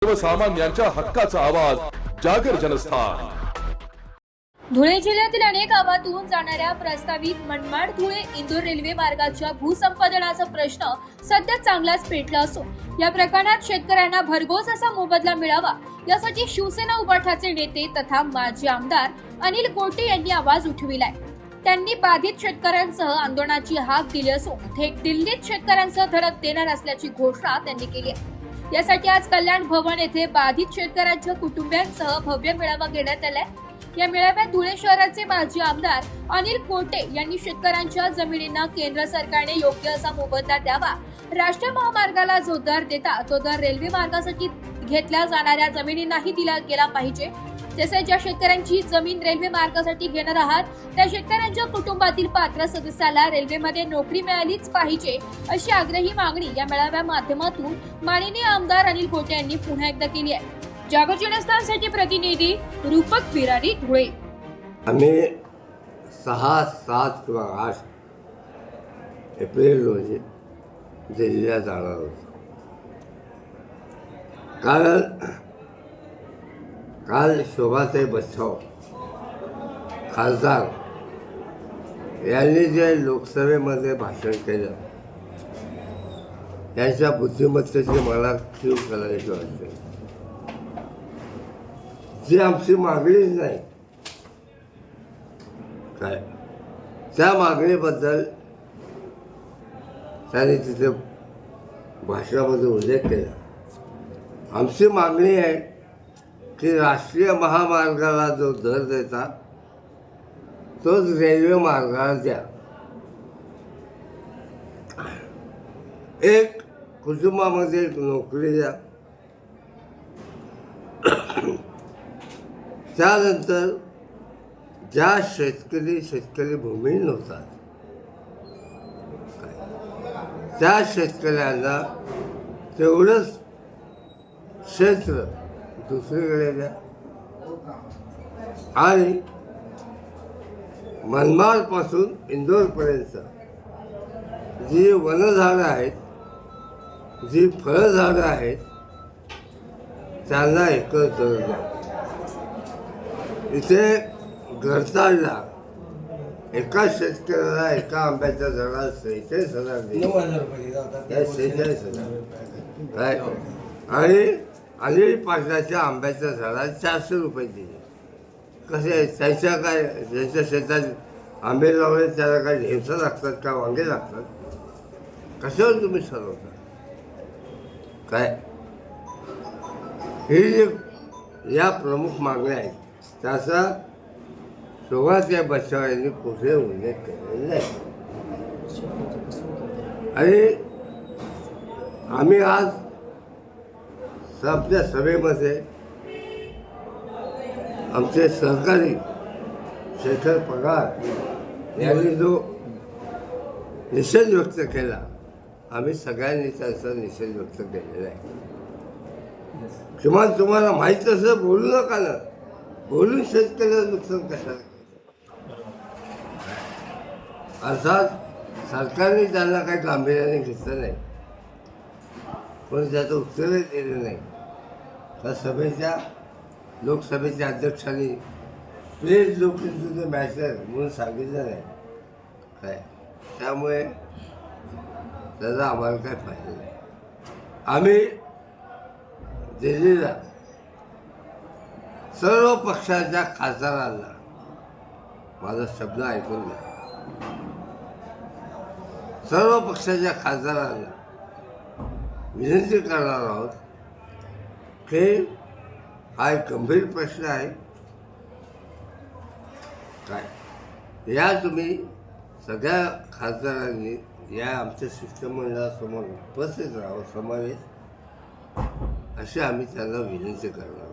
सर्वसामान्यांच्या हक्काचा आवाज जागर जनस्थान। धुळे जिल्ह्यातील अनेक गावातून जाणाऱ्या प्रस्तावित मनमाड धुळे इंदोर रेल्वे मार्गाच्या भूसंपादनाचा प्रश्न सध्या चांगलाच पेटला असून या प्रकरणात शेतकऱ्यांना भरघोस असा मोबदला मिळावा यासाठी शिवसेना उभाठाचे नेते तथा माजी आमदार अनिल गोटे यांनी आवाज उठविलाय। त्यांनी बाधित शेतकऱ्यांसह आंदोलनाची हाक दिली असून थेट दिल्लीत शेतकऱ्यांसह धडक देणार असल्याची घोषणा त्यांनी केली आहे। यासाठी आज कल्याण भवन येथे बाधित शेतकऱ्यांच्या कुटुंबियांसह भव्य मेळावा घेण्यात आलाय। या मेळाव्यात धुळे शहराचे माजी आमदार अनिल गोटे यांनी शेतकऱ्यांच्या जमिनींना केंद्र सरकारने योग्य असा मोबदला द्यावा, राष्ट्रीय महामार्गाला जो दर देता तो दर रेल्वे मार्गासाठी घेतल्या जाणाऱ्या जमिनींनाही दिला गेला पाहिजे। तसेच ज्या शेतकऱ्यांची जमीन रेल्वे मार्गासाठी घेणार आहात त्या शेतकऱ्यांच्या कुटुंबातील पात्र सदस्याला रेल्वेमध्ये नोकरी मिळालीच पाहिजे अशी आग्रही मागणी या मेळाव्या माध्यमातून माननीय आमदार अनिल गोटे यांनी पुन्हा एकदा केली आहे। जागर जनस्थानसाठी प्रतिनिधी रूपक बिरारी, धुळे। आम्ही 6, 7 किंवा 8 एप्रिल रोजी दिल्लीला जाणार होतो। काल शोभाताई बच्छाव खासदार यांनी जे लोकसभेमध्ये भाषण केलं त्यांच्या बुद्धिमत्तेची मला कीव करायची वाटते। जी आमची मागणीच नाही काय त्या मागणीबद्दल त्यांनी तिथे भाषणामध्ये उल्लेख केला। आमची मागणी आहे की राष्ट्रीय महामार्गाला जो दर देता तोच रेल्वे मार्गाला द्या। एक कुटुंबामध्ये एक नोकरी द्या। त्यानंतर ज्या शेतकरी भूमिहीन होतात त्या शेतकऱ्यांना तेवढंच क्षेत्र दुसरीकडे द्या आणि मनमाडपासून इंदोरपर्यंत जी वनझाडं आहेत, जी फळझाडं आहेत त्यांना एकच दर द्या। इथे घरचालला एका शेतकऱ्याला एका आंब्याच्या झाडाला 46,000 दिले, 46,000 काय आणि अनिल पाटलाच्या आंब्याच्या झाडाला 400 रुपये दिले। कसे त्याच्या काय ज्यांच्या शेतात आंबे लावले त्याला काय ढेमसा लागतात का वांगे लागतात? कशावर तुम्ही ठरवता काय? ही जी या प्रमुख मागण्या आहेत त्याचा शोभाताई बच्छाव यांनी कुठे उल्लेख केलेला नाही। आणि आम्ही आज आपल्या सभेमध्ये आमचे सहकारी शेखर पगार यांनी जो निषेध व्यक्त केला आम्ही सगळ्यांनी त्याचा निषेध व्यक्त केलेला आहे। किमान तुम्हाला माहीत असं बोलू नका ना, बोलून शेतकऱ्याला नुकसान कशाला? अर्थात सरकारने त्यांना काही गांभीर्याने घेतलं नाही, पण त्याचं उत्तरही दिलं नाही। त्या लोकसभेच्या अध्यक्षांनी please look into the matter म्हणून सांगितलं नाही काय, त्यामुळे त्याचा आम्हाला काय फायदा नाही। आम्ही दिल्लीला सर्व पक्षाच्या खासदारांना माझा शब्द ऐकून घ्या, सर्व पक्षाच्या खासदारांना विनंती करणार आहोत की हा एक गंभीर प्रश्न आहे काय, या तुम्ही सगळ्या खासदारांनी या आमच्या शिष्टमंडळासमोर उपस्थित राहावं समावेश अशी आम्ही त्यांना विनंती करणार।